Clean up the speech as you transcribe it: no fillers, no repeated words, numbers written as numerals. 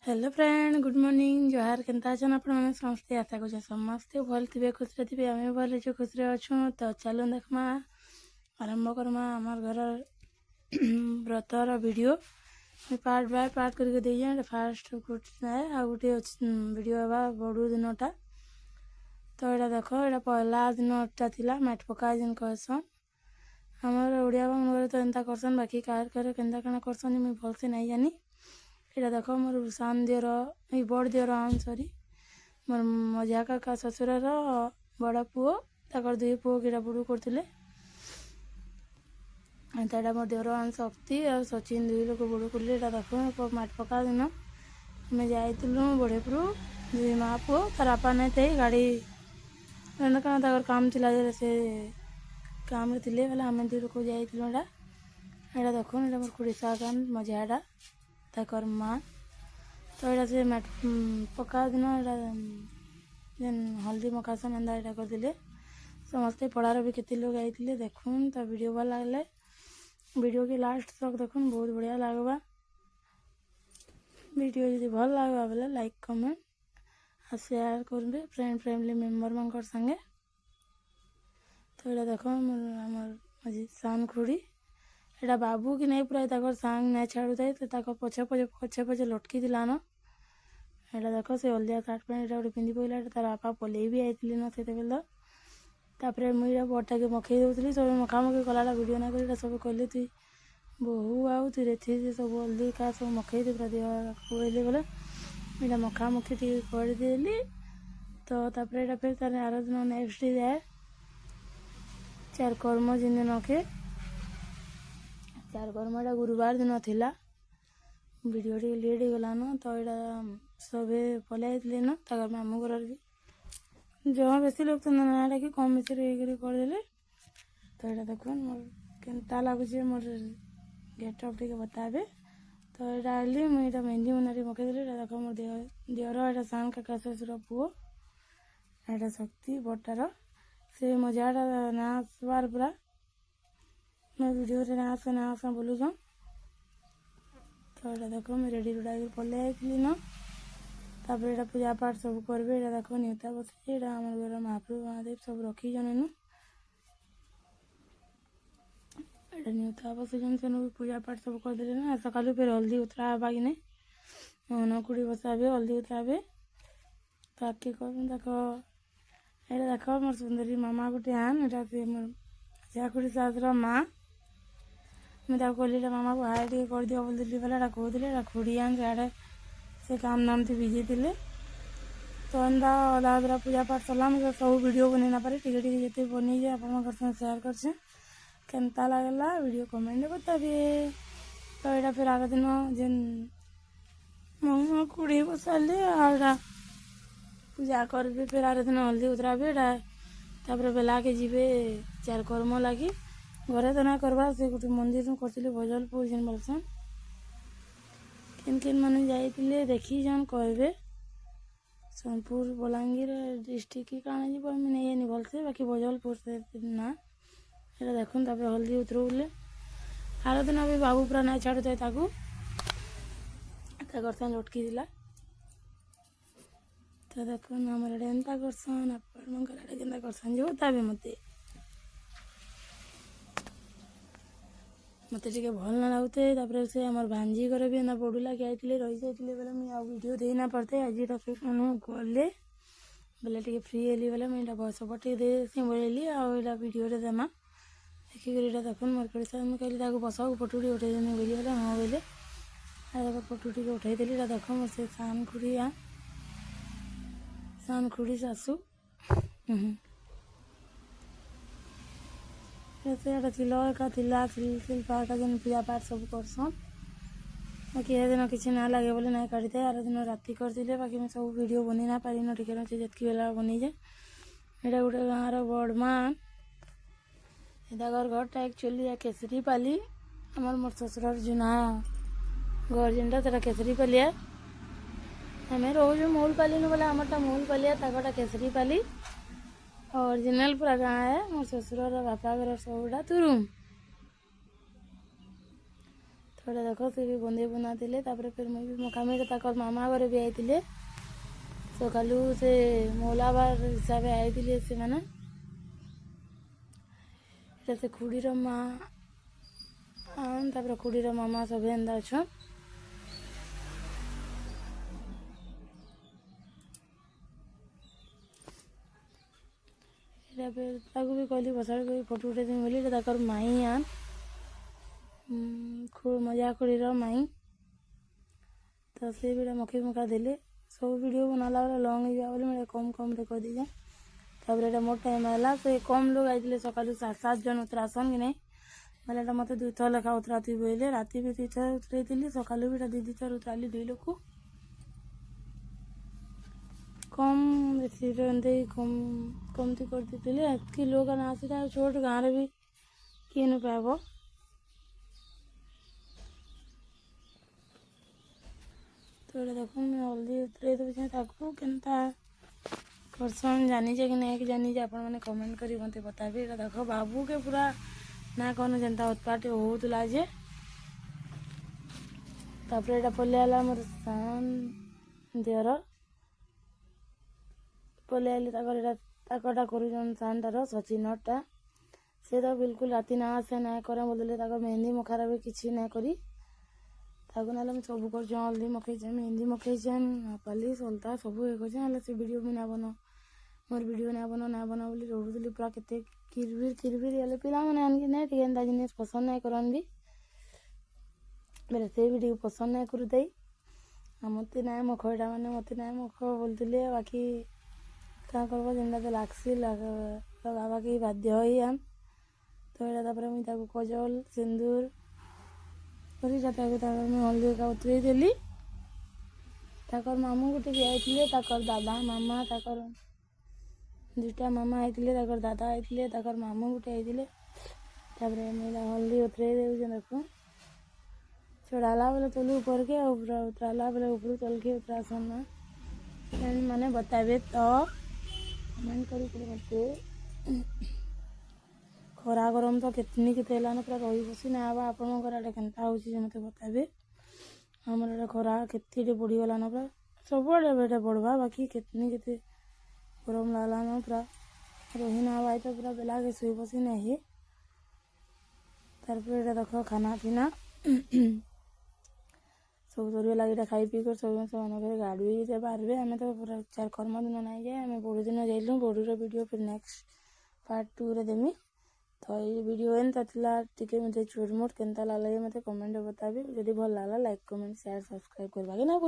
Hello friend, good morning. जोहार। केनता अछन आपण माने? समस्ते आशा कर समस्ते भल थे, खुश थे। आम भल अच्छे खुश अच्छू। तो चलो देखमा आरंभ करमा आमर घर व्रतर वीडियो पार्ट बाय पार्ट करके दे। फास्ट है आ गोटे वीडियो हवा बड़ू दिनटा। तो यहाँ देख, यहाँ पहला दिनटा थिला मैट पका जिन कहसन आमर ओडिया घर तो एंता करसन। बाकी कार करे केन्ता काना करसन मुझे भलसे नहीं जानी। यहाँ देख मोर सान दियर बड़ दियर सॉरी मोर मजा काका ससुरार बड़ पुओ ताकर दुई पुओ कीड़ा बुड़ू करते। एंता मोर दियर शक्ति और सचिन दुई लोग बुड़ू करले। यहाँ देख माट पका दिन आम जाइलु बढ़ेपुर दुई माँ पुओ तार आपा नहीं थे गाड़ी एंता काना काम थिला से काम रे थिले बेले आम दुई लोग जाइलु। यहाँ देख मोर खुड़ी साकान मजाटा ताकर माँ। तो यहाँ से मैट पका दिन जेन हल्दी मकासन एंता यहाँ करते समस्ते पड़ार भी केते लोग आते देखुन। तो वीडियो भल लगे वीडियो के लास्ट तक देखुन, बहुत बढ़िया लगवा। वीडियो यदि भल लगवा बेले लाइक कमेंट और शेयर करेंगे फ्रेंड फैमिली मेम्बर मान संगे। तो यहाँ देख मोर सान खुड़ी एटा बाबू कि नहीं पूरा तक सांग नहीं छाड़ू थे तो पछे पछे पछे पछे लटकी दिलान। यहाँ देख से हल्दिया सार्ट पैंट गोटे पिंधि पड़ा तार बापा पलि भी आई न से तापर मुझे बड़टा के मखई दूसरी सब मखामखी कला वीडियो ना कर सब कहले तुई बहु आउ तुई रेथी सब हल्दी का सब मखई दे पूरा देह खुएली बोले मेरा मखामुखी टी करदेली। तो तापर यहाँ फिर तार आर दिन नेक्स्ट डे जाए चार कर्म जिन दिन के चार कर्म यहाँ गुरुवार दिन थिला वीडियो टी लेट हो गलान। तो यहाँ सबे पलि न तक मामू घर भी जहाँ बेसी लोग तो ना डाक कम बेसी करदे। तो यहाँ देख मोर केन्ता लगुच मोर गेटअप टे बताबे। तो यहाँ आइली मुझे मेहंदी मुनारी मकई देली। देख मोर दियर यहाँ सान काका ससुर पुओ यहाँ शक्ति बड़टार से मजाटा ना आसबार पूरा मैं वीडियो ना आस बोलूँ। तो यहाँ देख मुझे रेडी रुड़ा पलि आई न तापर यहाँ पूजा पाठ सब करेंगे। यहाँ देख न्यूता बस यहाँ आम घर महाप्रभु महादेव सब रखी जन यहाँ न्यूता बसुन से भी पूजा पाठ सब करदे ना। सका फिर हल्दी उतरा हवा कि नहीं नकुड़ी बसाबे हल्दी उतराबे तो आके कर देख। यहाँ देख मोर सुंदरी मामा गोटे आन यहाँ से मोर झाकुड़ी सासुर माँ मुझे कहली मामा को हाय टे कर दियो बोली बेला कहते खुड़ी आन से काम नाम थी बिजी थे। तो एंता अधा अधरा पूजा पाठ सरला मुझे सब वीडियो बन ना पारे टिके टिके जिते बनी जाए आप शेयर कर केन्ता लगला वीडियो कमेंट बताइए। तो यहाँ फिर आग दिन जेन मामा कुड़ी बसाले आ पूजा करेंगे फिर आर दिन हल्दी उतराबे तापर बेला के जीवे चार कर्म लगी घरे तो ना करवा से गोटे मंदिर करते भजलपुर जेन बोलसन किन किन मैंने जाइए देखी जन कहे सोनपुर बलांगीर डिस्ट्रिक्ट की काना जी मैं नहीं जानी भलसे बाकी भजलपुर से ना यहाँ देखुन। तापर हल्दी उतरौले आर दिन भी बाबू पूरा नहीं छाड़ू थे करसन लटकी दिला। तो देखुन हमारे एंता करसन आपण के करसन जो बताबे मत टे भल ना लगुते। तापर से आम भांजी घर भी एंता बड़ू लगे आते रही जाते बेले मुझे आ वीडियो दे ना पारते आज गले बेले टे फ्री हेली बेले मुझे बस पटे दे बोली आईटा वीडियो देमा देखिक यहाँ देखुन मोर कड़ी मुझे कहली बस फोटो टी उठे देनी बोली बोले हाँ बोले देख फोटो टी उठेदेली। यहाँ देख मोर से सान खुड़ी सासू यहाँ शिल्पा का जेन पूजा पाठ सब करसन बाकी यह दिन किसी ना लगे बोले ना काढ़ी थे आर दिन राति करते बाकी मैं सब वीडियो बनी ना पारि न ठीक अच्छे जितकी बेला बनी जाए। यहाँ गोटे गाँव बड़मान घर घरटा एक्चुअली केसरी पाली आमर मोर ससुर जुना घर जेनटा से केसरी पालिया आम रोज मूल पाली न बोले आमरटा मूल पालिया ताकटा केसरी पाली ओरिजिनल पूरा गाँव है मोर ससुर बापा घर सबटा तुरुम। तो थोड़ा देख सी भी बंधे बुना थे फिर मुझे मुकामी मामा घर भी आई सकालू से मौलाबार हिसाब से आई से मैंने से खुड़ीर माँ तापर खुड़ीर मामा सब एंता अच्छा भी कहली बसाड़ कर फोटो उठे बोली माई आन मजा खुड़ीर माई तो सी भी मखी मुखा देले सब वीडियो बनाला बेला लंग हो बोले कम कम रे कह दीजिए तापर मोर टाइम है से कम लोग आते सकालू 7 जन उतरासन कि नहीं बोले मत 2 थर लेखा उतरा थी बोले राति भी 2 थर उतरई सकालू भी 2 थर उतराली 2 लोग कम बेसी एमती कम कमती कर देते एतकी लोग आसी छोट गाँव भी किए न पाब तो देख मुझे हल्दी उतरे दूचे केनता करसन जानीचे कि नहीं कि जानीचे आपण मैंने कमेंट करी मत बताबे देख बाबू के पूरा ना कौन जनता उत्पात होता जे तापर यहाँ पलिआला मोर सान देर पलिआली करुन सानटार सचिनटा से तो बिल्कुल राति ना आसे ना करे बोलते मेहंदी मुखार भी किसी ना करी ताकू ना मुझे सब कर हल्दी मकईचे मेहंदी मकईचे पालिश अलता सब ये कर से वीडियो भी ना बन मोर वीडियो ना बन बोली रोड़ी पूरा केते किरबिर ये पिला मैंने आनकी ना एंता जिन पसंद ना करन भी बेले से वीडियो पसंद ना करुदे मत ना मुखटा मैंने मत ना मुख बोलते बाकी क्या करब जेनता तो लागसी लगावा कि बाध्य ही आम तो यहाँ मुझे कजल सिंदूर मुझे हल्दी का उतरे देली मामू गोटे भी आई दादा मामा दुटा मामा आई दादा आई मामू गोटे आई मुझे हल्दी उतरे दे देख चढ़ाला बेले तलू ऊपर के उतराला बेले ऊपर तल के उतरासन मैंने बताबे तो कमेंट करी मत खरा गरम तो कितनी के पूरा रही बसी ना आपंकर आड़े के मत बताबे आमर खरा के बढ़ीगलान पूरा सब आड़े बढ़वा बाकी कितनी के गरम लगलान पूरा रही ना आई तो पूरा बेला के शुई बसी नहीं तार देख खाना पीना सब सर लगे खाई पी कर सब से गाड़ी से बाहर आम तो पूरा 4 कर्म दिन ना जाए आम बड़ दिन जाइलु बड़ूर वीडियो फिर नेक्स्ट पार्ट 2 रे देमी तो ये वीडियो एंता टे मत छोट मोट केनता लगे मत कमेंट बताबी जदि भल लगा लाइक कमेंट शेयर सब्सक्राइब करवा के ना।